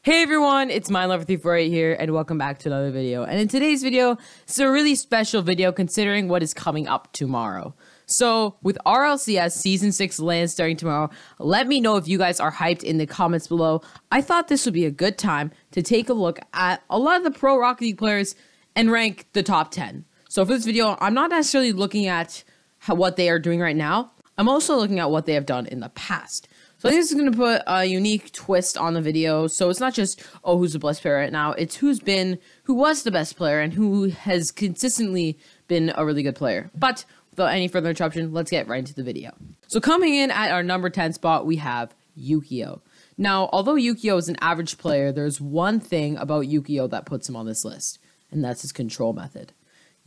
Hey everyone, it's MindLover348 here, and welcome back to another video. And in today's video, it's a really special video considering what is coming up tomorrow. So, with RLCS Season 6 LAN starting tomorrow, let me know if you guys are hyped in the comments below. I thought this would be a good time to take a look at a lot of the pro Rocket League players and rank the top 10. So for this video, I'm not necessarily looking at what they are doing right now. I'm also looking at what they have done in the past. So I think this is going to put a unique twist on the video. So it's not just, oh, who's the best player right now. It's who was the best player and who has consistently been a really good player. But without any further interruption, let's get right into the video. So coming in at our number 10 spot, we have Yukio. Now, although Yukio is an average player, there's one thing about Yukio that puts him on this list, and that's his control method.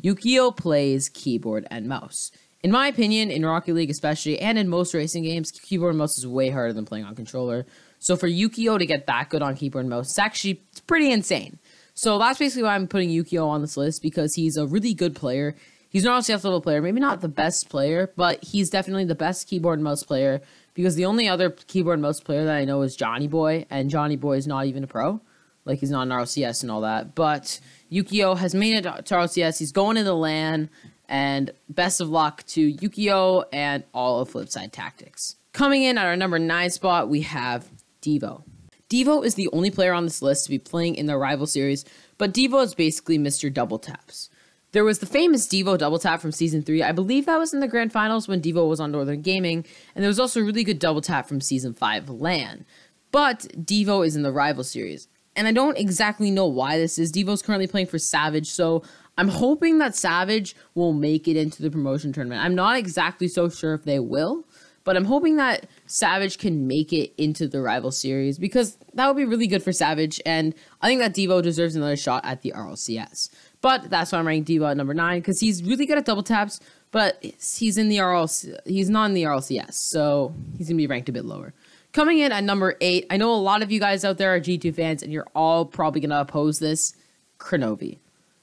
Yukio plays keyboard and mouse. In my opinion, in Rocket League especially, and in most racing games, keyboard and mouse is way harder than playing on controller. So for Yukio to get that good on keyboard and mouse, it's pretty insane. So that's basically why I'm putting Yukio on this list, because he's a really good player. He's an RLCS level player, maybe not the best player, but he's definitely the best keyboard and mouse player, because the only other keyboard and mouse player that I know is Johnny Boy, and Johnny Boy is not even a pro. Like, he's not an RLCS and all that, but Yukio has made it to RLCS. He's going into LAN. And best of luck to Yukio and all of Flipside Tactics. Coming in at our number 9 spot, we have Devo. Devo is the only player on this list to be playing in the rival series, but Devo is basically Mr. Double Taps. There was the famous Devo double tap from Season 3. I believe that was in the Grand Finals when Devo was on Northern Gaming, and there was also a really good double tap from Season 5 LAN. But Devo is in the rival series, and I don't exactly know why this is. Devo's currently playing for Savage, so I'm hoping that Savage will make it into the promotion tournament. I'm not exactly so sure if they will, but I'm hoping that Savage can make it into the rival series, because that would be really good for Savage, and I think that Devo deserves another shot at the RLCS. But that's why I'm ranking Devo at number 9, because he's really good at double taps, but he's not in the RLCS, so he's going to be ranked a bit lower. Coming in at number 8, I know a lot of you guys out there are G2 fans, and you're all probably going to oppose this, Kronovi.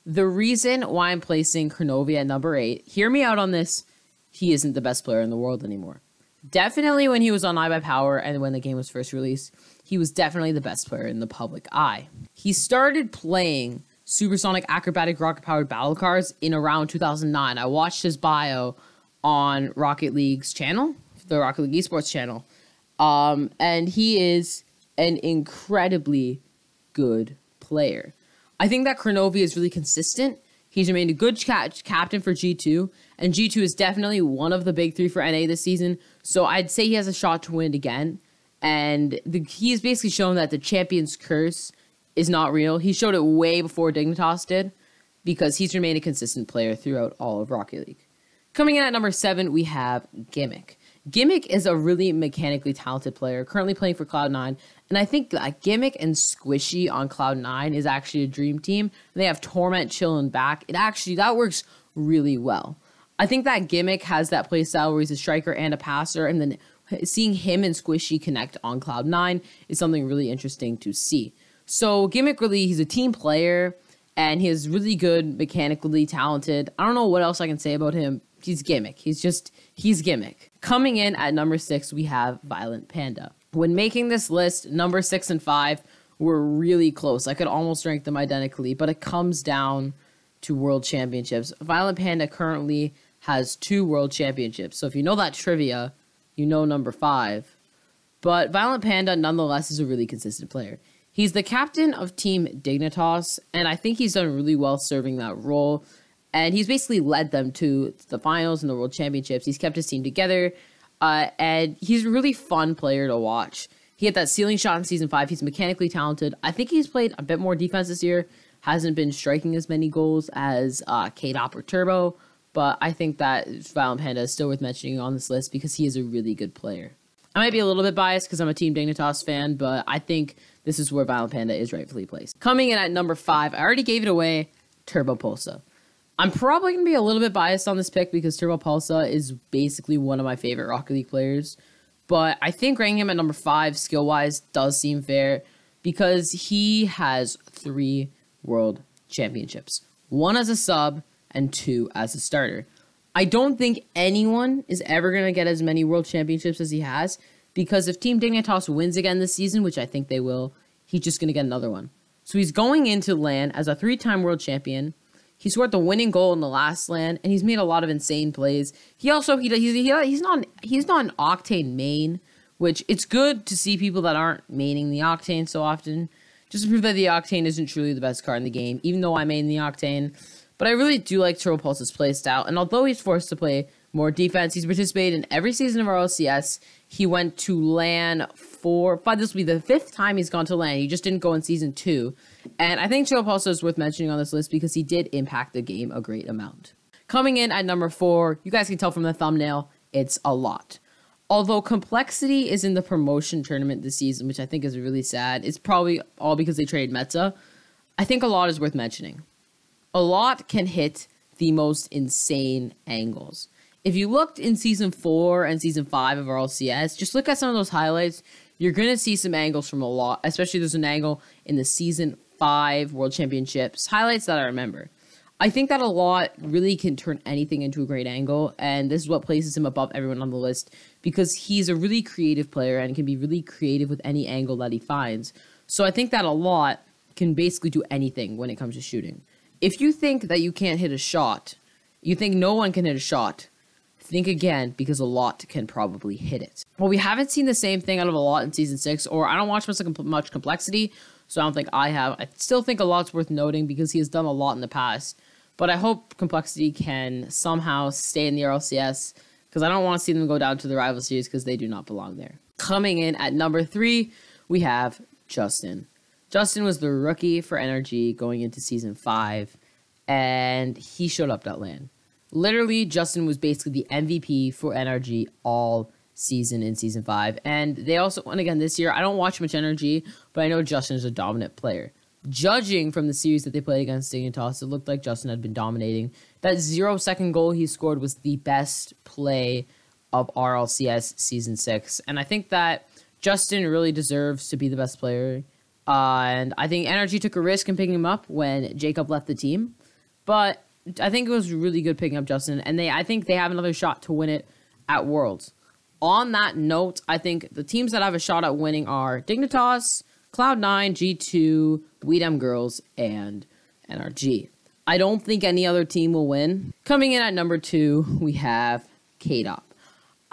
The reason why I'm placing Kronovi at number 8, hear me out on this, he isn't the best player in the world anymore. Definitely when he was on iBuyPower and when the game was first released, he was definitely the best player in the public eye. He started playing Supersonic Acrobatic Rocket-Powered Battle Cars in around 2009. I watched his bio on Rocket League's channel, the Rocket League Esports channel, and he is an incredibly good player. I think that Kronovi is really consistent. He's remained a good captain for G2, and G2 is definitely one of the big 3 for NA this season, so I'd say he has a shot to win again, and he's basically shown that the Champion's Curse is not real. He showed it way before Dignitas did, because he's remained a consistent player throughout all of Rocket League. Coming in at number 7, we have Gimmick. Gimmick is a really mechanically talented player, currently playing for Cloud9, and I think that Gimmick and Squishy on Cloud9 is actually a dream team. And they have Torment chilling back. That works really well. I think that Gimmick has that playstyle where he's a striker and a passer, and then seeing him and Squishy connect on Cloud9 is something really interesting to see. So Gimmick, he's a team player, and he is really good, mechanically talented. I don't know what else I can say about him. He's Gimmick. He's Gimmick. Coming in at number 6, we have Violent Panda. When making this list, number 6 and 5 were really close. I could almost rank them identically, but it comes down to World Championships. Violent Panda currently has 2 World Championships. So if you know that trivia, you know number 5. But Violent Panda, nonetheless, is a really consistent player. He's the captain of Team Dignitas, and I think he's done really well serving that role. And he's basically led them to the finals and the World Championships. He's kept his team together, and he's a really fun player to watch. He had that ceiling shot in Season 5. He's mechanically talented. I think he's played a bit more defense this year. Hasn't been striking as many goals as K-Dop or Turbo, but I think that Violent Panda is still worth mentioning on this list because he is a really good player. I might be a little bit biased because I'm a Team Dignitas fan, but I think this is where Violent Panda is rightfully placed. Coming in at number 5, I already gave it away, Turbo Pulsa. I'm probably going to be a little bit biased on this pick because Turbo Pulsa is basically one of my favorite Rocket League players. But I think ranking him at number 5 skill-wise does seem fair because he has 3 World Championships. 1 as a sub and 2 as a starter. I don't think anyone is ever going to get as many World Championships as he has because if Team Dignitas wins again this season, which I think they will, he's just going to get another one. So he's going into LAN as a 3-time world champion. He scored the winning goal in the last LAN, and he's made a lot of insane plays. He's not an Octane main, which it's good to see people that aren't maining the Octane so often, just to prove that the Octane isn't truly the best card in the game, even though I main the Octane. But I really do like TurboPulse's playstyle, and although he's forced to play more defense, he's participated in every season of RLCS. He went to LAN this will be the 5th time he's gone to LAN. He just didn't go in Season 2. And I think TurboPulse is worth mentioning on this list because he did impact the game a great amount. Coming in at number 4, you guys can tell from the thumbnail, it's a lot. Although Complexity is in the promotion tournament this season, which I think is really sad. It's probably all because they traded Metza. I think a lot is worth mentioning. A lot can hit the most insane angles. If you looked in Season 4 and Season 5 of RLCS, just look at some of those highlights. You're going to see some angles from a lot, especially there's an angle in the Season 5 World Championships highlights that I remember. I think that a lot really can turn anything into a great angle, and this is what places him above everyone on the list because he's a really creative player and can be really creative with any angle that he finds. So I think that a lot can basically do anything when it comes to shooting. If you think that you can't hit a shot, you think no one can hit a shot, think again, because a lot can probably hit it. Well, we haven't seen the same thing out of a lot in Season 6, or I don't watch much Complexity, so I don't think I have. I still think a lot's worth noting because he has done a lot in the past, but I hope Complexity can somehow stay in the RLCS because I don't want to see them go down to the rival series because they do not belong there. Coming in at number 3, we have Justin. Justin was the rookie for NRG going into Season 5, and he showed up at LAN. Literally, Justin was basically the MVP for NRG all season in Season 5. And they also won again this year. I don't watch much NRG, but I know Justin is a dominant player. Judging from the series that they played against Dignitas, it looked like Justin had been dominating. That 0-second goal he scored was the best play of RLCS Season 6. And I think that Justin really deserves to be the best player. And I think NRG took a risk in picking him up when Jacob left the team. But I think it was really good picking up Justin, and I think they have another shot to win it at Worlds. On that note, I think the teams that have a shot at winning are Dignitas, Cloud9, G2, WeDem Girls, and NRG. I don't think any other team will win. Coming in at number 2, we have K-Dop.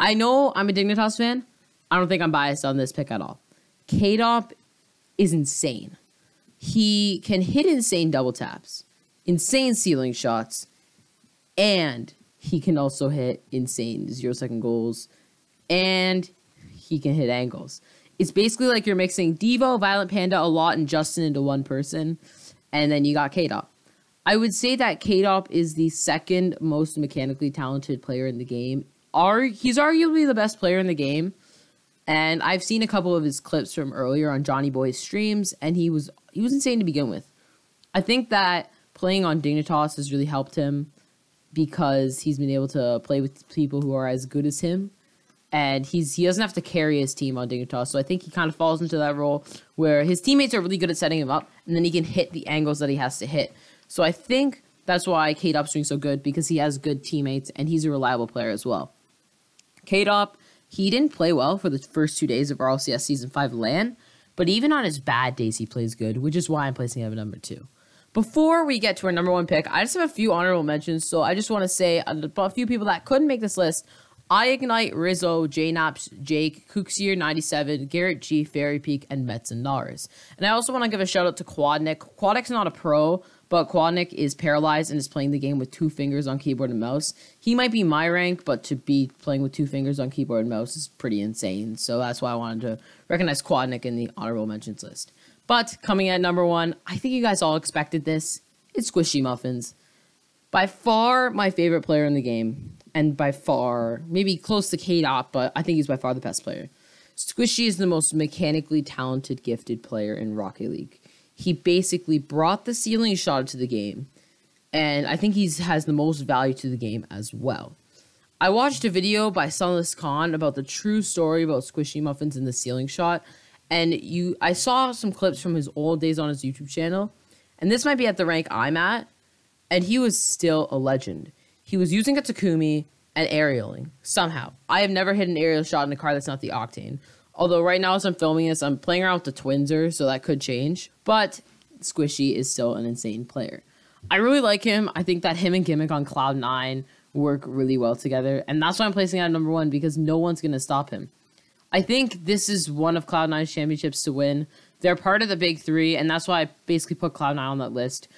I know I'm a Dignitas fan. I don't think I'm biased on this pick at all. K-Dop is insane. He can hit insane double taps, insane ceiling shots, and he can also hit insane 0-second goals, and he can hit angles. It's basically like you're mixing Devo, Violent Panda, a lot, and Justin into one person, and then you got K-Dop. I would say that K-Dop is the second most mechanically talented player in the game. He's arguably the best player in the game, and I've seen a couple of his clips from earlier on Johnny Boy's streams, and he was insane to begin with. I think that playing on Dignitas has really helped him because he's been able to play with people who are as good as him. And he doesn't have to carry his team on Dignitas. So I think he kind of falls into that role where his teammates are really good at setting him up. And then he can hit the angles that he has to hit. So I think that's why K-Dop's doing so good, because he has good teammates and he's a reliable player as well. K-Dop, he didn't play well for the first 2 days of RLCS Season 5 LAN. But even on his bad days, he plays good, which is why I'm placing him at number 2. Before we get to our number 1 pick, I just have a few honorable mentions. So I just want to say a few people that couldn't make this list. iGnite, Rizzo, JNaps, Jake, Kooksier97, Garrett G, Fairy Peak, and Mets and Nars. And I also want to give a shout out to Quadnik. Quadnik's not a pro, but Quadnik is paralyzed and is playing the game with 2 fingers on keyboard and mouse. He might be my rank, but to be playing with 2 fingers on keyboard and mouse is pretty insane. So that's why I wanted to recognize Quadnik in the honorable mentions list. But coming at number 1, I think you guys all expected this. It's Squishy Muffins. By far my favorite player in the game. And by far, maybe close to K-Dop, but I think he's by far the best player. Squishy is the most mechanically talented, gifted player in Rocket League. He basically brought the ceiling shot to the game, and I think he has the most value to the game as well. I watched a video by Sunless Khan about the true story about Squishy Muffins and the ceiling shot, and I saw some clips from his old days on his YouTube channel, and this might be at the rank I'm at, and he was still a legend. He was using a Takumi and aerialing, somehow. I have never hit an aerial shot in a car that's not the Octane. Although right now as I'm filming this, I'm playing around with the Twinser, so that could change. But Squishy is still an insane player. I really like him. I think that him and Gimmick on Cloud9 work really well together. And that's why I'm placing it at number 1, because no one's going to stop him. I think this is one of Cloud9's championships to win. They're part of the big 3, and that's why I basically put Cloud9 on that list.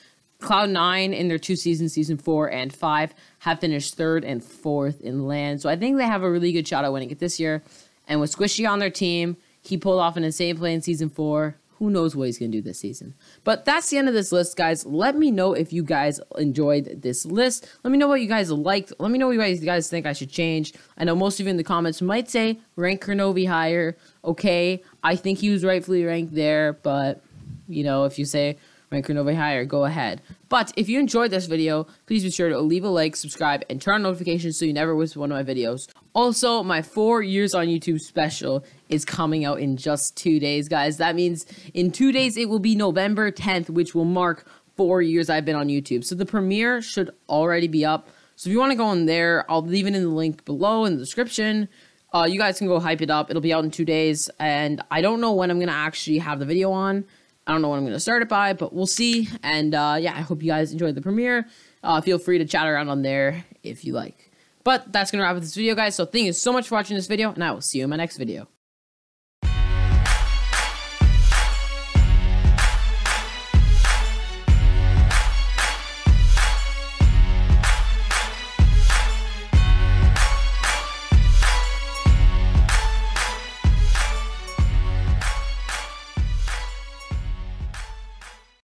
Cloud9 in their 2 seasons, season 4 and 5, have finished 3rd and 4th in LAN. So I think they have a really good shot at winning it this year. And with Squishy on their team, he pulled off an insane play in season 4. Who knows what he's going to do this season. But that's the end of this list, guys. Let me know if you guys enjoyed this list. Let me know what you guys liked. Let me know what you guys think I should change. I know most of you in the comments might say rank Kernovi higher. Okay, I think he was rightfully ranked there. But, you know, if you say rank Kernovi higher, go ahead. But if you enjoyed this video, please be sure to leave a like, subscribe, and turn on notifications so you never miss one of my videos. Also, my 4 years on YouTube special is coming out in just 2 days, guys. That means in 2 days, it will be November 10th, which will mark 4 years I've been on YouTube. So the premiere should already be up. So if you want to go in there, I'll leave it in the link below in the description. You guys can go hype it up. It'll be out in 2 days. And I don't know when I'm going to actually have the video on. I don't know when I'm going to start it by, but we'll see. And yeah, I hope you guys enjoyed the premiere. Feel free to chat around on there if you like. But that's going to wrap up this video, guys. So thank you so much for watching this video, and I will see you in my next video.